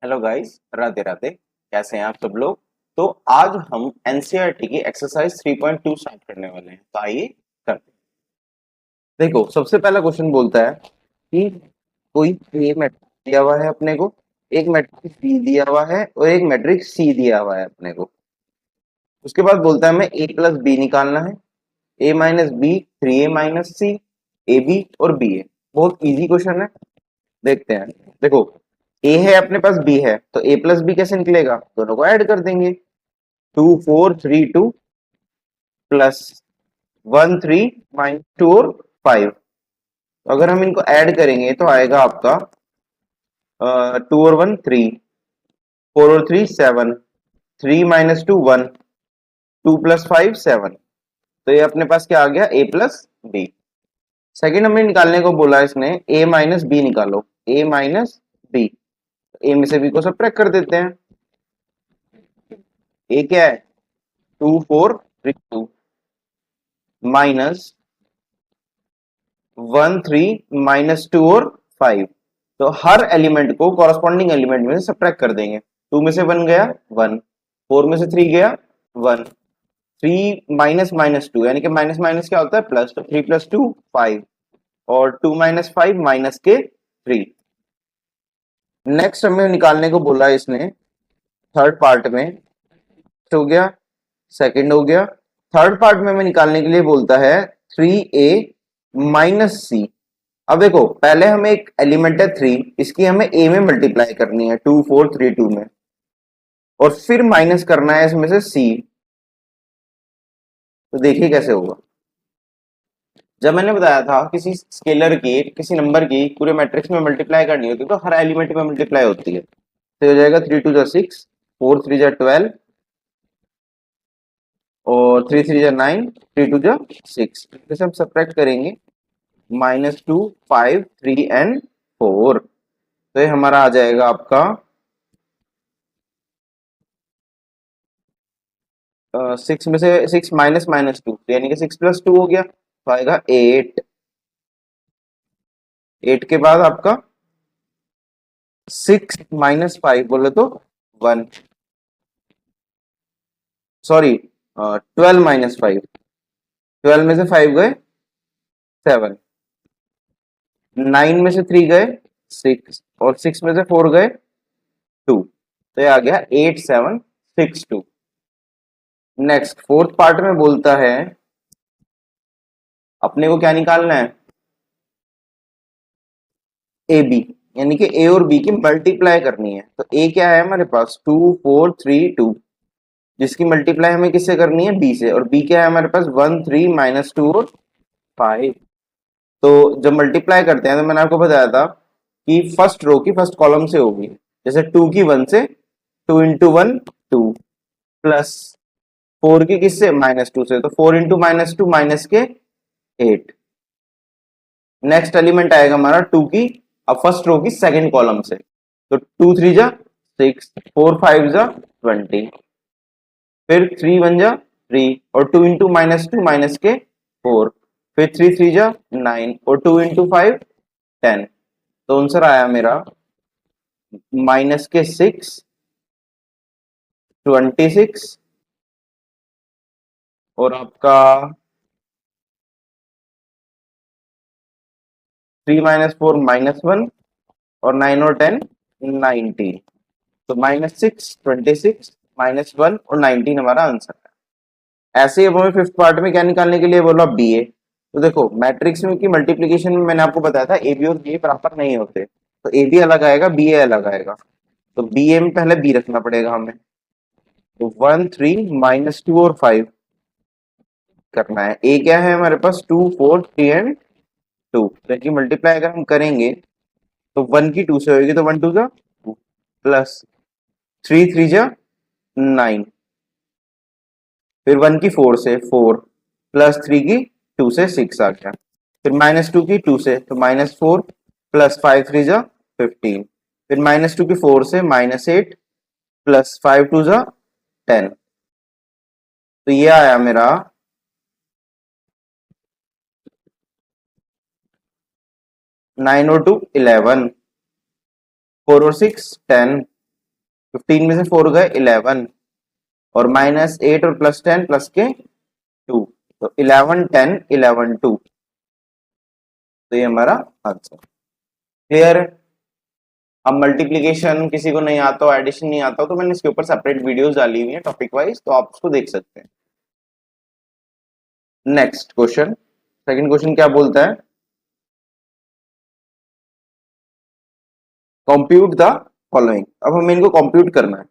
Hello guys, Radhe Radhe. कैसे हैं आप सब लोग। तो आज हम एनसीईआरटी की एक्सरसाइज 3.2 स्टार्ट करने वाले हैं। तो आइए करते हैं। देखो, सबसे पहला क्वेश्चन बोलता है कि कोई ए मैट्रिक्स दिया हुआ है अपने को, एक मैट्रिक्स बी दिया हुआ है और एक मैट्रिक्स सी दिया हुआ है अपने को। उसके बाद बोलता है हमें ए प्लस बी निकालना है। A minus B, 3a-c, A B और बी ए। बहुत इजी क्वेश्चन है, देखते हैं। देखो, ए है अपने पास, बी है, तो ए प्लस बी कैसे निकलेगा, दोनों को ऐड कर देंगे। 2 4 3 2 प्लस 1 3 माइनस 2 और 5। अगर हम इनको ऐड करेंगे तो आएगा आपका 2 और 1 3, 4 और 3 7, 3 - 2 1, 2 + 5 7। तो ये अपने पास क्या आ गया, ए प्लस बी। सेकेंड हमें निकालने को बोला इसने, ए माइनस बी निकालो। ए माइनस बी, ए में से बी को सब्ट्रैक्ट कर देते हैं। ए क्या है, 2 4 3 2 माइनस 1 3 - 2 और 5। तो हर एलिमेंट को कॉरस्पॉन्डिंग एलिमेंट में से सब्ट्रैक्ट कर देंगे। 2 में से 1 गया 1, 4 में से 3 गया 1, 3 माइनस माइनस 2 यानी कि माइनस माइनस क्या होता है प्लस, तो 3 + 2 5 और 2 - 5 माइनस के 3। नेक्स्ट हमें निकालने को बोला इसने थर्ड पार्ट में, हो गया, सेकंड हो गया। थर्ड पार्ट में हमें निकालने के लिए बोलता है 3a - c। अब देखो, पहले हमें एक एलिमेंट है 3, इसकी हमें a में मल्टीप्लाई करनी है 2 4 3 2 में, और फिर माइनस करना है इसमें से c। तो देखिए कैसे होगा। जब मैंने बताया था किसी स्केलर की, किसी नंबर की पूरे मैट्रिक्स में मल्टीप्लाई करनी होती है तो हर एलिमेंट में मल्टीप्लाई होती है। तो हो जाएगा 3 2 6, 4 3 12 और 3 3 9, 3 2 6। जैसे हम सब्ट्रैक्ट करेंगे, -2 5 3 एंड 4, तो ये हमारा आ जाएगा आपका 6 में से 6 माइनस माइनस 2, यानी कि 6 + 2 हो गया, तो आएगा 8। 8 के बाद आपका 6 - 5 बोले तो 1, सॉरी 12 - 5, 12 में से 5 गए 7, 9 में से 3 गए 6 और 6 में से 4 गए 2, तो ये आ गया 8 7 6 2। नेक्स्ट फोर्थ पार्ट में बोलता है अपने को क्या निकालना है, ए बी, यानी कि ए और बी की मल्टीप्लाई करनी है। तो ए क्या है हमारे पास 2 4 3 2, जिसकी मल्टीप्लाई हमें किससे करनी है, बी से, और बी क्या है हमारे पास 1 3 - 2 और 5। तो जब मल्टीप्लाई करते हैं तो मैंने आपको बताया था कि फर्स्ट रो की फर्स्ट कॉलम से होगी। जैसे 2 की 1 से, 2 × 1 2, प्लस 4 की किससे, -2 से, तो 4 × -2 माइनस के 8। नेक्स्ट एलिमेंट आएगा हमारा 2 की, अब फर्स्ट रो की सेकंड कॉलम से, तो 2 3 जा 6, 4 5 जा 20, फिर 3 1 जा 3 और 2 × -2 माइनस के 4, फिर 3 3 जा 9 और 2 × 5 10। तो आंसर आया मेरा -6 26 और आपका 3 - 4 -1 और 9 और 10 19। तो -6 26 -1 और 19 हमारा आंसर है। ऐसे ही अब हमें फिफ्थ पार्ट में क्या निकालने के लिए बोला, बी ए। तो देखो, मैट्रिक्स में की मल्टीप्लीकेशन में मैंने आपको बताया था ए बी और बी बराबर नहीं होते, तो ए बी अलग आएगा, बी ए अलग आएगा। तो बी ए में पहले बी रखना पड़ेगा हमें। तो 1 3 -2 और 5 करना है। ए क्या है हमारे पास 2 4 3 एंड 2, तो इनकी मल्टीप्लाई अगर हम करेंगे तो 1 की 2 से होगी, तो 1 2 जा 2, प्लस 3 3 जा 9, फिर 1 की 4 से 4, प्लस 3 की 2 से 6 आ गया, फिर -2 की 2 से, तो -4 प्लस 5 3 जा 15, फिर -2 की 4 से -8 प्लस 5 2 जा 10। तो ये आया मेरा 9 और 2 11, 4 और 6 10, 15 में से 4 गए 11 और -8 और +10 प्लस के 2, तो 11 10 11 2, तो ये हमारा आंसर। क्लियर है। अब मल्टीप्लीकेशन किसी को नहीं आता हो, एडिशन नहीं आता हो, तो मैंने इसके ऊपर सेपरेट वीडियोस डाली हुई है टॉपिक वाइज, तो आप उसको देख सकते हैं। नेक्स्ट क्वेश्चन, सेकंड क्वेश्चन क्या बोलता है, कंप्यूट द फॉलोइंग। अब हमें इनको कंप्यूट करना है।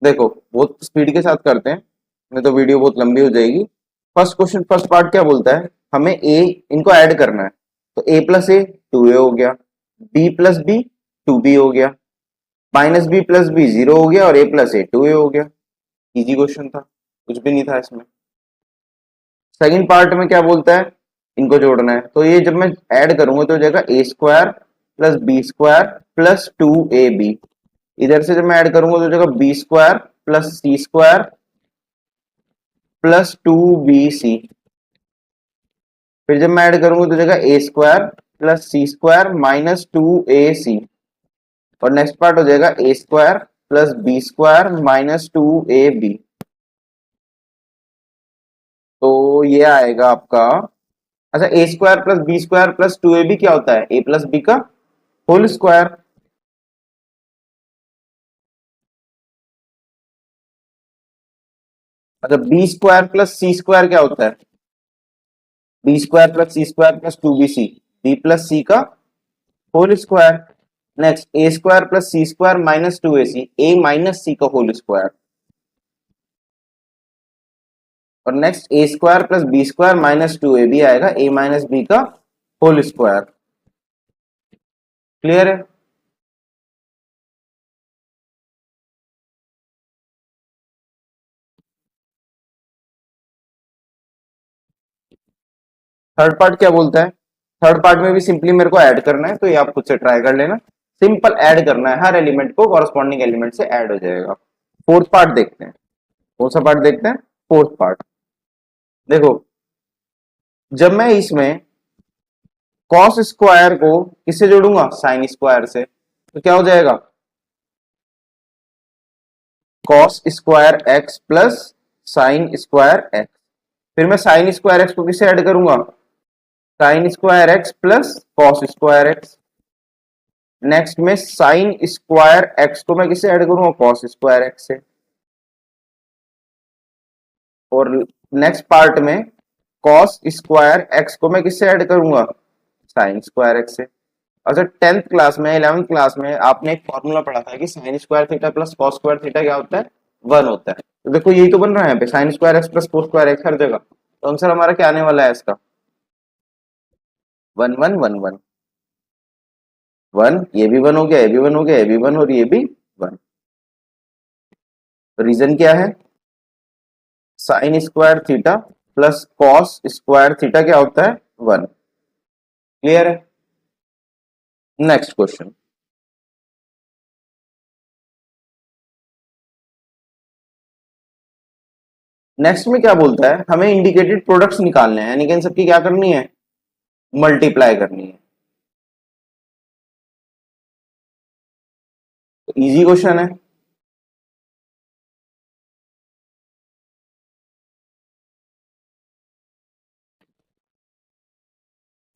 देखो बहुत स्पीड के साथ करते हैं, नहीं तो वीडियो बहुत लंबी हो जाएगी। फर्स्ट क्वेश्चन, फर्स्ट पार्ट क्या बोलता है, हमें ए इनको ऐड करना है, तो a प्लस ए 2a हो गया, b प्लस बी 2b हो गया, माइनस बी प्लस बी 0 हो गया और a प्लस ए 2a हो गया। इजी क्वेश्चन था, कुछ भी नहीं था इसमें। सेकंड पार्ट में क्या बोलता है, इनको जोड़ना है, तो ये जब मैं ऐड करूंगा तो हो जाएगा A square plus B square plus 2ab। इधर से जब मैं ऐड करूंगा तो हो जाएगा B square plus C square plus 2bc। फिर जब मैं ऐड करूंगा तो हो जाएगा A square plus C square minus 2ac, और नेक्स्ट पार्ट हो जाएगा A square plus B square minus 2ab। तो ये आएगा आपका, अच्छा A square plus B square plus 2ab क्या होता है, ए प्लस बी का होल स्क्वायर। अच्छा B square plus C square क्या होता है, B square plus C square plus 2bc, B plus C का whole square. Next A square plus C square minus 2ac, A minus C का whole square. और next A square plus B square minus 2ab आएगा, A minus B का whole square. Clear है। Third part क्या बोलता है, third part में भी सिंपली मेरे को ऐड करना है, तो ये आप खुद से ट्राई कर लेना। सिंपल ऐड करना है, हर एलिमेंट को कॉरस्पॉन्डिंग एलिमेंट से ऐड हो जाएगा। फोर्थ पार्ट देखते हैं, कौन सा पार्ट देखते हैं, फोर्थ पार्ट। देखो जब मैं इसमें कॉस स्क्वायर को किससे जोड़ूंगा, साइन स्क्वायर से, तो क्या हो जाएगा, cos square x plus sign square x. फिर मैं साइन स्क्वायर एक्स को किससे ऐड करूंगा, sign square x plus cos square x. Next में साइन स्क्वायर एक्स को मैं किससे ऐड करूंगा, कॉस स्क्वायर एक्स से। और नेक्स्ट पार्ट में कॉस स्क्वायर एक्स को मैं किससे ऐड करूंगा, साइन स्क्वायर एक्स से। अच्छा 10th क्लास में 11th क्लास में आपने एक फॉर्मूला पढ़ा था कि sine square theta plus cos square theta क्या होता है, 1 होता है। तो देखो यही तो बन रहा है यहाँ पे, sine square x plus cos square x हर जगह। तो आंसर हमारा क्या आने वाला है इसका, 1 1 1 1 1। ये भी 1 हो गया, ये भी 1 हो गया, ये भी 1 और ये भी 1। तो रीजन क्या है, sine square theta plus cos square theta क्या होता है, 1। क्लियर है। नेक्स्ट क्वेश्चन, नेक्स्ट में क्या बोलता है, हमें इंडिकेटेड प्रोडक्ट्स निकालने हैं, यानी कि इन सबकी क्या करनी है, मल्टीप्लाई करनी है। तो इजी क्वेश्चन है।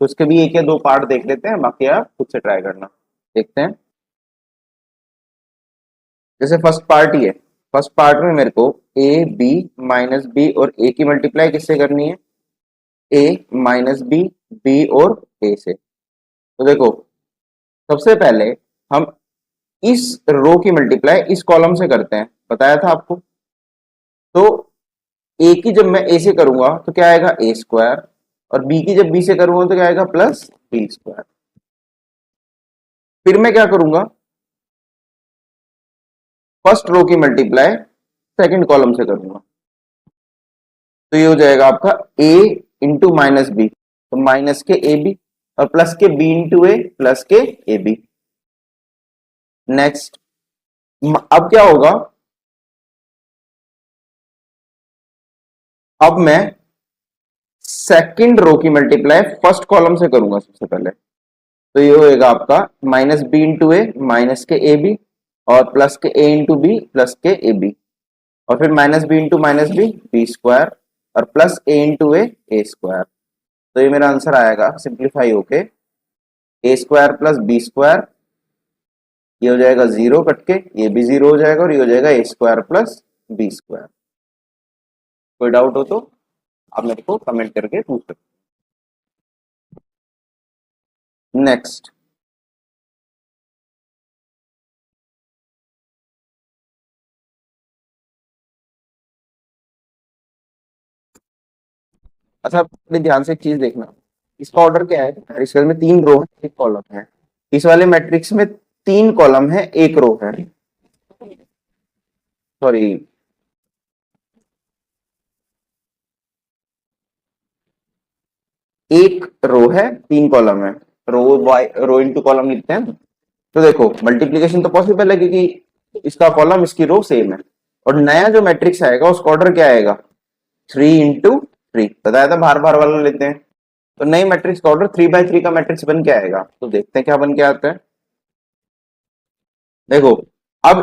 तो इसके भी एक या दो पार्ट देख लेते हैं, बाकी आप खुद से ट्राई करना। देखते हैं, जैसे फर्स्ट पार्ट ही है, फर्स्ट पार्ट में मेरे को ए बी माइनस बी और ए की मल्टीप्लाई किससे करनी है, ए माइनस बी, बी और ए से। तो देखो सबसे पहले हम इस रो की मल्टीप्लाई इस कॉलम से करते हैं, बताया था आपको। तो ए की जब मैं ए से करूंगा तो क्या आएगा, ए स्क्वायर, और बी की जब बी से करूंगा तो क्या आएगा, प्लस बी स्क्वायर। फिर मैं क्या करूंगा, फर्स्ट रो की मल्टीप्लाई सेकंड कॉलम से करूंगा, तो ये हो जाएगा आपका a इंटू माइनस बी, तो माइनस के ए बी, और प्लस के b इंटू ए प्लस के ए बी। नेक्स्ट अब क्या होगा, अब मैं सेकंड रो की मल्टीप्लाई फर्स्ट कॉलम से करूंगा सबसे पहले, तो ये होएगा आपका माइनस बी इंटू ए माइनस के ए बी, और प्लस के ए इंटू बी प्लस के ए बी, और फिर minus B into minus B B square, और plus A into A square. तो ये मेरा आंसर आएगा सिंप्लीफाई होके A square plus B square, ये हो जाएगा जीरो कट के, ये भी जीरो हो जाएगा, और ये हो जाएगा A square plus B square. कोई डाउट हो तो आप मेरे को कमेंट करके पूछ सकते। नेक्स्ट, अच्छा अपने ध्यान से एक चीज देखना, इसका ऑर्डर क्या है, इसके में 3 रो है 1 कॉलम है, इस वाले मैट्रिक्स में 3 कॉलम है 1 रो है, सॉरी एक रो है 3 कॉलम है, रो बाय रो इंटू कॉलम लिखते हैं। तो देखो मल्टीप्लीकेशन तो पॉसिबल है क्योंकि इसका कॉलम इसकी रो सेम है, और नया जो मैट्रिक्स आएगा उसका ऑर्डर क्या आएगा 3 इंटू 3, बताया था बार बार वाला लेते हैं। तो नई मैट्रिक्स का ऑर्डर 3 by 3 का मैट्रिक्स बन के आएगा, तो देखते हैं क्या बन के आता है। देखो अब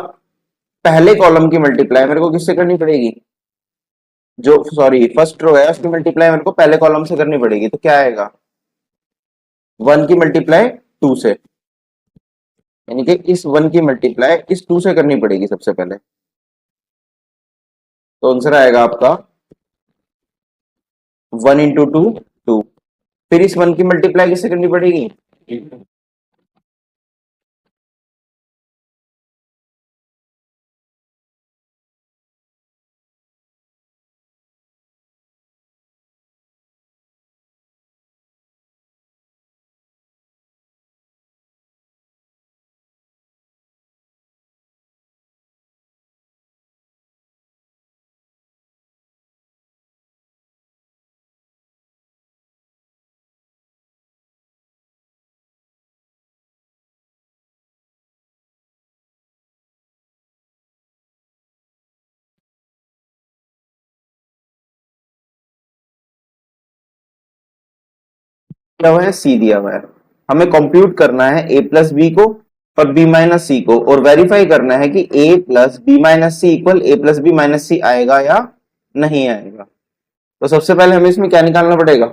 पहले कॉलम की मल्टीप्लाई मेरे को किससे करनी पड़ेगी, जो सॉरी फर्स्ट रो है उसकी मल्टीप्लाई मेरे को पहले कॉलम से करनी पड़ेगी, तो क्या आएगा 1 की मल्टीप्लाई 2 से, यानी कि इस 1 की मल्टीप्लाई इस 2 से करनी पड़ेगी सबसे पहले। तो आंसर आएगा आपका 1 इंटू 2 2, फिर इस 1 की मल्टीप्लाई किससे करनी पड़ेगी, दिया हुआ है सी दिया हुआ है, हमें कंप्यूट करना है ए प्लस बी को और बी माइनस सी को, और वेरीफाई करना है कि ए प्लस बी माइनस सी इक्वल ए प्लस बी माइनस सी आएगा या नहीं आएगा। तो सबसे पहले हमें इसमें क्या निकालना पड़ेगा,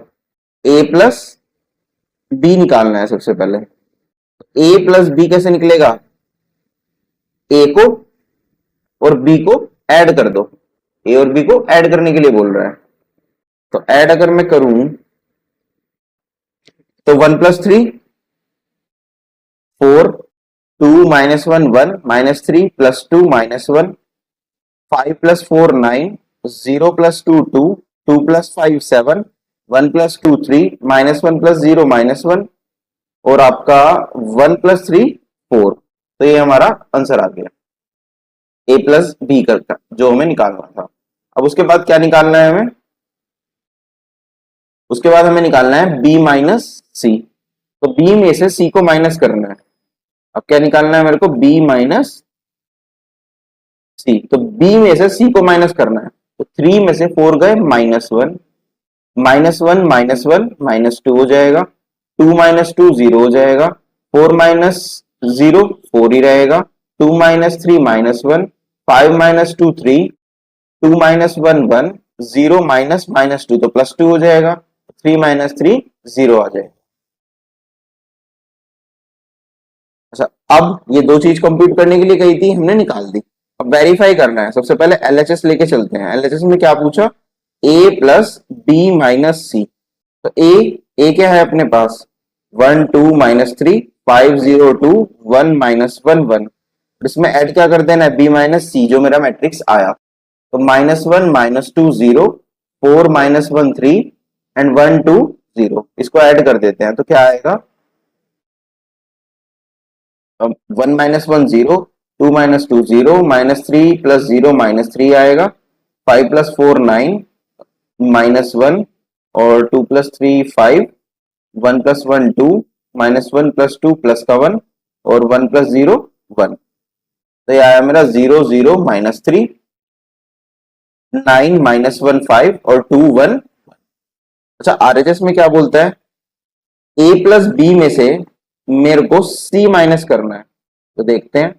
ए प्लस बी निकालना है सबसे पहले। ए प्लस बी कैसे निकलेगा, ए को और बी को ऐड कर दो, ए और बी को ऐड करने के लिए बोल रहा है। तो ऐड अगर मैं करूं तो 1 + 3 4, 2 - 1 1 -3 + 2 -1, 5 + 4 9, 0 + 2 2, 2 + 5 7, 1 + 2 3, -1 + 0 -1, और आपका 1 + 3 4। तो ये हमारा आंसर आ गया ए प्लस बी का जो हमें निकालना था। अब उसके बाद क्या निकालना है हमें, उसके बाद हमें निकालना है बी माइनस सी। तो बी में से सी को माइनस करना है। अब क्या निकालना है मेरे को, बी माइनस सी। तो बी में से सी को माइनस करना है, तो 3 में से 4 गए -1, -1 -1 -2 हो जाएगा, 2 - 2 0 हो जाएगा, 4 - 0 4 ही रहेगा, 2 - 3 -1, 5 - 2 3, 2 - 1 1, 0 -2 तो +2 हो जाएगा, 3 - 3 0 आ जाएगा। अच्छा अब ये दो चीज कंप्यूट करने के लिए कही थी, हमने निकाल दी। अब वेरीफाई करना है, सबसे पहले एलएचएस लेके चलते हैं। एलएचएस में क्या पूछा, ए प्लस बी माइनस सी। तो ए क्या है अपने पास 1 2 -3 5 0 2 1 -1 1, इसमें ऐड क्या कर देना है बी माइनस सी जो मेरा मैट्रिक्स आया। तो -1 -2 0, 4 -1 3 एंड 1 2 0, इसको ऐड कर देते हैं तो क्या आएगा 1 -1 0, 2 -2 0, -3 + 0 -3 आएगा, 5 + 4 9 -1, और 2 + 3 5, 1 + 1 2, -1 + 2 प्लस का 1, और 1 + 0 1। तो ये आया मेरा 0 0 -3, 9 -1 5, और 2 1। अच्छा आरएचएस में क्या बोलता है, ए प्लस बी में से मेरे को सी माइनस करना है। तो देखते हैं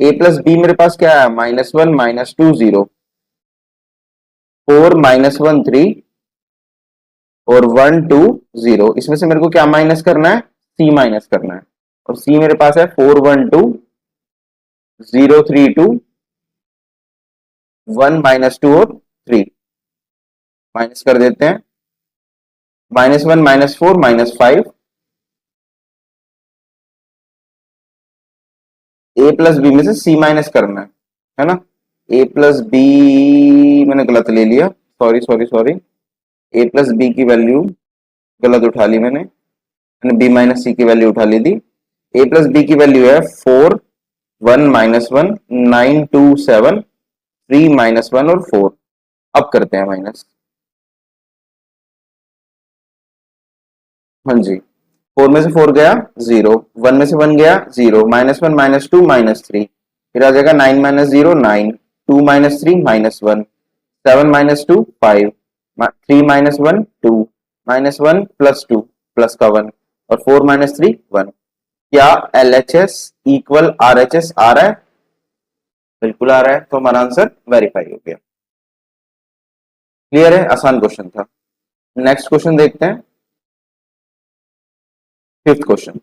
ए प्लस बी मेरे पास क्या है, -1 -2 0, 4 -1 3 और 1 2 0। इसमें से मेरे को क्या माइनस करना है, सी माइनस करना है। और सी मेरे पास है 4 1 2 0 3 2 1 -2 और 3। माइनस कर देते हैं, -1 -4 -5, ए प्लस बी में से सी माइनस करना है ना। ए प्लस बी मैंने गलत ले लिया, सॉरी सॉरी सॉरी, ए प्लस बी की वैल्यू गलत उठा ली मैंने बी माइनस सी की वैल्यू उठा ली थी। ए प्लस बी की वैल्यू है 4 1 -1 9 2 7 3 -1 और 4। अब करते हैं माइनस, हाँ जी, 4 में से 4 गया 0, 1 में से 1 गया 0, -1 -2 -3, फिर आ जाएगा 9 -0 9, 2 -3 -1, 7 -2 5, 3 -1 2, -1 +2 प्लस का 1 और 4 -3 1। क्या LHS इक्वल RHS आ रहा है? बिल्कुल आ रहा है, तो हमारा आंसर वेरीफाई हो गया। क्लियर है, आसान क्वेश्चन था। नेक्स्ट क्वेश्चन देखते हैं, फिफ्थ क्वेश्चन।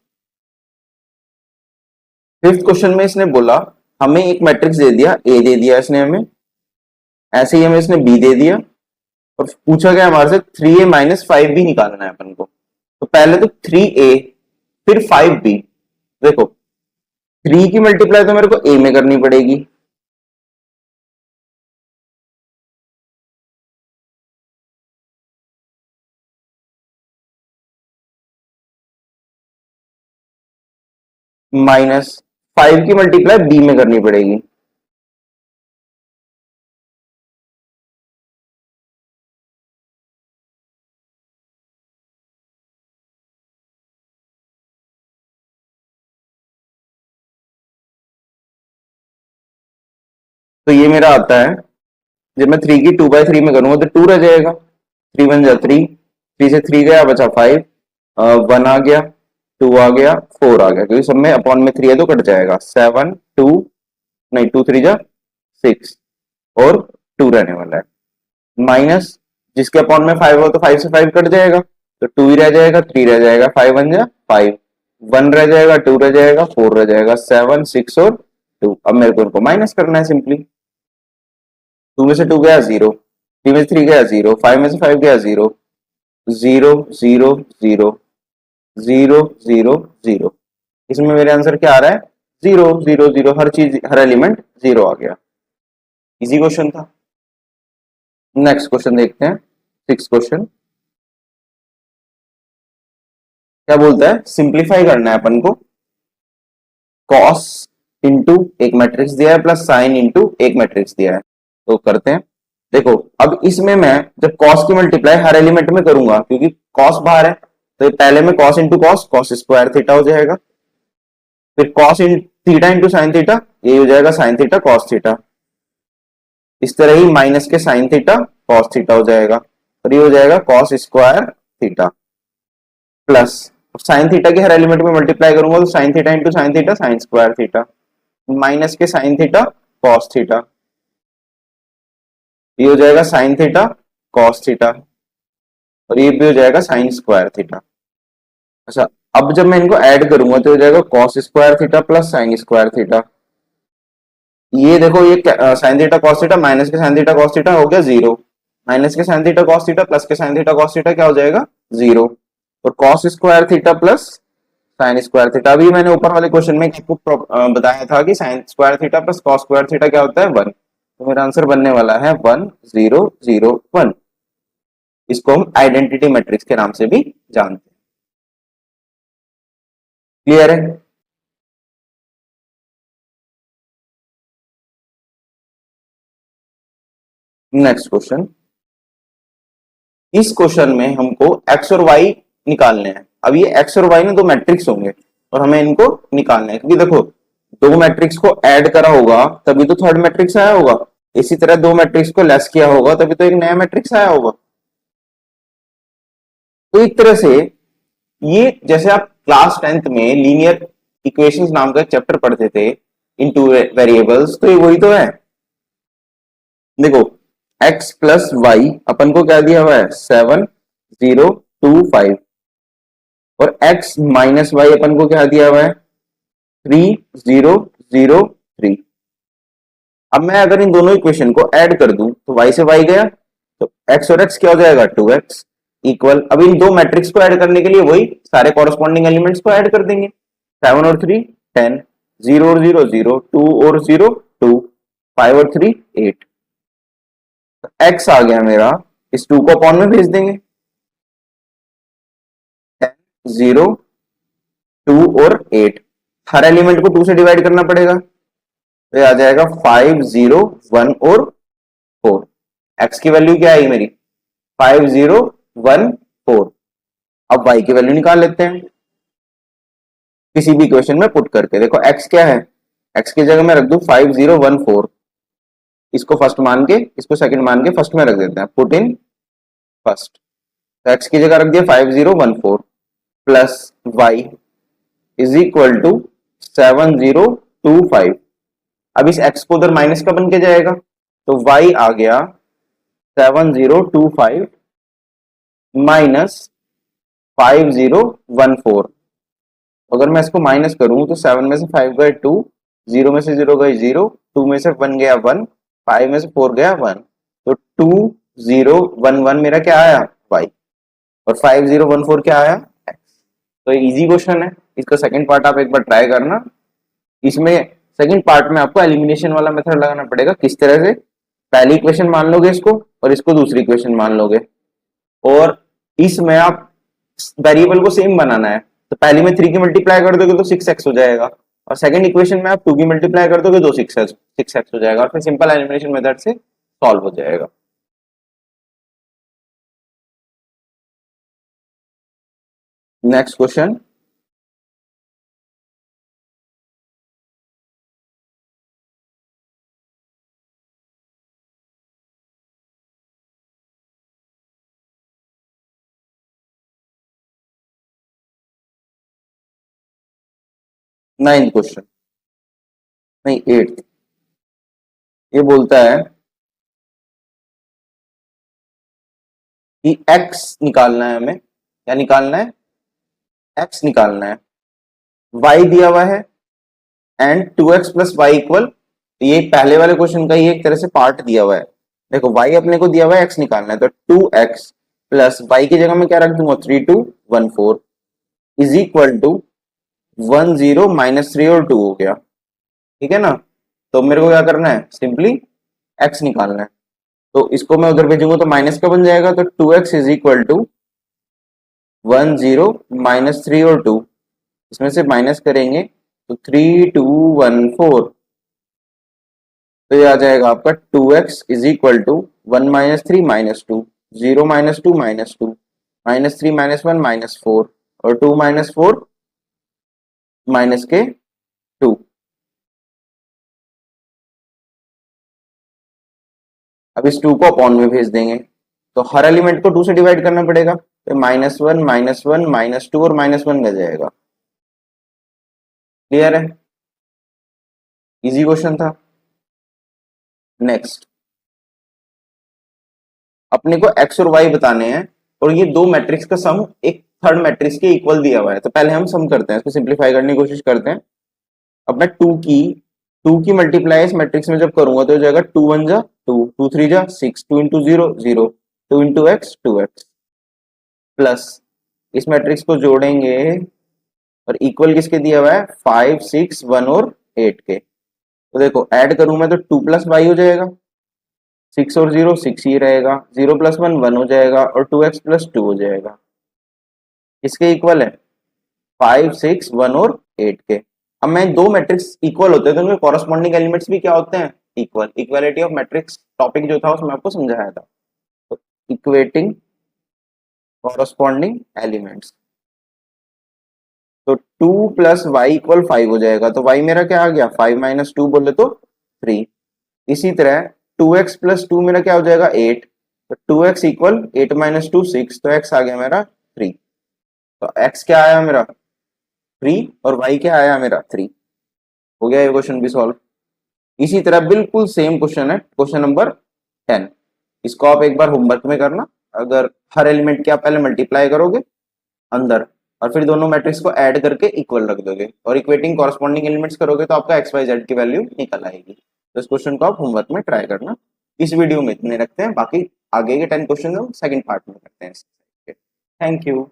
फिफ्थ क्वेश्चन में इसने बोला हमें एक मैट्रिक्स दे दिया, ए दे दिया इसने हमें, ऐसे ही हमें इसने बी दे दिया और पूछा गया हमारे से 3a माइनस 5b निकालना है अपन को। तो पहले तो 3a फिर 5b। देखो 3 की मल्टीप्लाई तो मेरे को a में करनी पड़ेगी, -5 की मल्टीप्लाई b में करनी पड़ेगी। तो ये मेरा आता है, जब मैं 3 की 2/3 में करूंगा तो 2 रह जाएगा, 3 बन जा 3, 3 से 3 गया बचा 5, 1 आ गया, 2 आ गया, 4 आ गया, क्योंकि सब में अपॉन में 3 है तो कट जाएगा, 7 2 नहीं 2 3 जा 6 और 2 रहने वाला है। माइनस जिसके अपॉन में 5 हो तो 5 से 5 कट जाएगा, तो 2 ही रह जाएगा, 3 रह जाएगा, 5 बन जा 5, 1 रह जाएगा, 2 रह जाएगा, 4 रह जाएगा, 7 6 और 2। अब मेरे को इनको माइनस करना है सिंपली। 2 में से 2 गया 0, 3 में से 3 गया 0, 5 में से 5 गया 0, 0 0 0 0 0 0। इसमें मेरे आंसर क्या आ रहा है, 0 0 0, हर चीज हर एलिमेंट 0 आ गया। इजी क्वेश्चन था। नेक्स्ट क्वेश्चन देखते हैं, सिक्स क्वेश्चन। क्या बोलता है, सिंप्लीफाई करना है अपन को, कॉस इंटू एक मैट्रिक्स दिया है प्लस साइन इंटू एक मैट्रिक्स दिया है, तो करते हैं। देखो अब इसमें मैं जब कॉस की मल्टीप्लाई हर एलिमेंट में करूंगा, क्योंकि कॉस बाहर है, तो पहले में cos into cos, cos square theta हो जाएगा, फिर कॉस इन थीटा इंटू साइन थीटा, ये हो जाएगा साइन थीटा कॉस थीटा। इस तरह ही माइनस के साइन थीटा कॉस थीटा हो जाएगा, और ये हो जाएगा cos square theta plus, sine theta के हर एलिमेंट में मल्टीप्लाई करूंगा तो sine theta into sine theta sine square theta, minus के साइन थीटा कॉस थीटा, ये हो जाएगा साइन थीटा कॉस थीटा, और ये भी हो जाएगा साइन स्क्वायर थीटा। अच्छा, अब जब मैं इनको ऐड करूंगा तो हो जाएगा cos square theta plus sine square theta. ये देखो ये sine theta cos theta minus के साइन थीटा कॉस थीटा हो गया 0, माइनस के sine theta cos theta plus के साइन थीटा कॉस थीटा क्या हो जाएगा 0, और cos square theta plus sine square theta. अभी मैंने ऊपर वाले क्वेश्चन में आपको बताया था कि sine square theta plus cos square theta क्या होता है 1, तो मेरा आंसर बनने वाला है 1 0 0 1। इसको हम आइडेंटिटी मैट्रिक्स के नाम से भी जानते हैं। क्लियर है। नेक्स्ट क्वेश्चन, इस क्वेश्चन में हमको एक्स और वाई निकालने हैं। अब ये एक्स और वाई ना दो मैट्रिक्स होंगे और हमें इनको निकालना है, क्योंकि देखो दो मैट्रिक्स को ऐड करा होगा तभी तो थर्ड मैट्रिक्स आया होगा, इसी तरह दो मैट्रिक्स को लेस किया होगा तभी तो एक नया मैट्रिक्स आया होगा। तो एक तरह से ये जैसे आप क्लास 10th में लीनियर इक्वेशंस नाम का चैप्टर पढ़ते थे, इन टू वेरिएबल्स, तो ये वही तो है। देखो x प्लस वाई अपन को क्या दिया हुआ है 7025, और x माइनस वाई अपन को क्या दिया हुआ है 3003। अब मैं अगर इन दोनों इक्वेशन को ऐड कर दूं तो y से y गया, तो x और x क्या हो जाएगा 2x इक्वल। अब इन दो मैट्रिक्स को ऐड करने के लिए वही सारे कॉरस्पॉन्डिंग एलिमेंट्स को ऐड कर देंगे। 7 और 3 10, 0 और 0 0, 2 और 0 2, 5 और 3 8। तो x आ गया मेरा, इस 2 को अपॉन में भेज देंगे, 10 0 2 और 8। हर एलिमेंट को 2 से डिवाइड करना पड़ेगा, तो ये आ जाएगा 5 0 1 और 4। x की वैल्यू क्या आई मेरी 5 0 1 4। अब y की वैल्यू निकाल लेते हैं किसी भी इक्वेशन में पुट करके। देखो x क्या है, x की जगह मैं रख दूं 5 0 1 4, इसको फर्स्ट मान के इसको सेकंड मान के फर्स्ट में रख देते हैं, पुट इन फर्स्ट। तो x की जगह रख दिया 5 0 1 4 plus y is equal to 7 0 2 5। अब इस x को उधर माइनस का बन के जाएगा, तो y आ गया 7 0 2 5 माइनस 5 0 1 4। अगर मैं इसको माइनस करूं तो 7 में से 5 गए 2, 0 में से 0 गए 0, 2 में से 1 गया 1, 5 में से 4 गया 1, तो 2 0 1 1 मेरा क्या आया y, और 5 0 1 4 क्या आया x। तो इजी क्वेश्चन है, इसका सेकंड पार्ट आप एक बार ट्राई करना। इसमें सेकंड पार्ट में आपको एलिमिनेशन वाला मेथड लगाना पड़ेगा। किस तरह से, पहली इक्वेशन मान लोगे इसको और इसको दूसरी इक्वेशन मान लोगे, और इसमें आप वेरिएबल को सेम बनाना है। तो पहली में 3 की मल्टीप्लाई कर दोगे तो 6x हो जाएगा, और सेकंड इक्वेशन में आप 2 की मल्टीप्लाई कर दोगे तो 6x हो जाएगा, और फिर सिंपल एलिमिनेशन मेथड से सॉल्व हो जाएगा। नेक्स्ट क्वेश्चन, नाइन्थ क्वेश्चन, नहीं एट्थ। ये बोलता है कि x निकालना है हमें, क्या निकालना है x निकालना है, y दिया हुआ है and 2x plus Y equal, ये पहले वाले क्वेश्चन का ये एक तरह से पार्ट दिया हुआ है। देखो y अपने को दिया हुआ है x निकालना है, तो 2x प्लस वाई की जगह में क्या रख दूंगा 3 2 1 4 इज इक्वल टू 1 0 माइनस 3 और 2 हो गया, ठीक है ना। तो मेरे को क्या करना है, सिंपली x निकालना है, तो इसको मैं उधर भेजूंगा तो माइनस का बन जाएगा, तो 2x is equal to 1 0 minus 3 और 2, इसमें से माइनस करेंगे तो 3 2 1 4, तो ये आ जाएगा आपका 2x is equal to 1 minus 3 minus 2, 0 minus 2 minus 2, minus 3 minus 1 minus 4, और 2 माइनस 4 माइनस के 2। अब इस 2 को अपॉन में भेज देंगे, तो हर एलिमेंट को 2 से डिवाइड करना पड़ेगा, तो -1 -1 -2 और -1 रह जाएगा। क्लियर है, इजी क्वेश्चन था। नेक्स्ट, अपने को x और y बताने हैं, और ये दो मैट्रिक्स का सम एक थर्ड मैट्रिक्स के इक्वल दिया हुआ है। तो पहले हम सम करते हैं, इसको सिंपलीफाई करने की कोशिश करते हैं। अब मैं 2 की मल्टीप्लाई इस मैट्रिक्स में जब करूंगा तो हो जाएगा 2 1 जा 2, 2 3 जा 6, 2 into 0 0, 2 into x 2x, plus इस मैट्रिक्स को जोड़ेंगे और इक्वल किसके दिया हुआ है 5 6 1 और 8 के। तो देखो ऐड करूं मैं तो 2 प्लस वाई हो जाएगा, 6 और 0 6 ही रहेगा, 0 प्लस 1 1 हो जाएगा, और 2x प्लस 2 हो जाएगा। इसके इक्वल है 5 6 1 और 8 के। अब मैं दो मैट्रिक्स इक्वल होते हैं तो उनके कॉरस्पॉन्डिंग एलिमेंट्स भी क्या होते हैं equal. Equality of matrix topic जो था उसमें आपको समझाया था, तो इक्वेटिंग कॉरस्पॉन्डिंग एलिमेंट्स। तो 2 प्लस वाई इक्वल 5 हो जाएगा, तो y मेरा क्या आ गया 5 माइनस 2 बोले तो 3। इसी तरह 2x प्लस 2 मेरा क्या हो जाएगा 8, तो 2x इक्वल 8 माइनस 2 6, तो x आ गया मेरा 3। तो x क्या आया मेरा 3 और y क्या आया मेरा 3। हो गया ये क्वेश्चन भी सॉल्व। इसी तरह बिल्कुल सेम क्वेश्चन है क्वेश्चन नंबर 10, इसको आप एक बार होमवर्क में करना। अगर हर एलिमेंट के आप पहले मल्टीप्लाई करोगे अंदर और फिर दोनों मैट्रिक्स को ऐड करके इक्वल रख दोगे और इक्वेटिंग कॉरस्पॉन्डिंग एलिमेंट्स करोगे तो आपका एक्स वाई जेड की वैल्यू निकल आएगी। तो इस क्वेश्चन को आप होमवर्क में ट्राई करना। इस वीडियो में इतने रखते हैं, बाकी आगे के 10 क्वेश्चन हम सेकंड पार्ट में करते हैं। Thank you.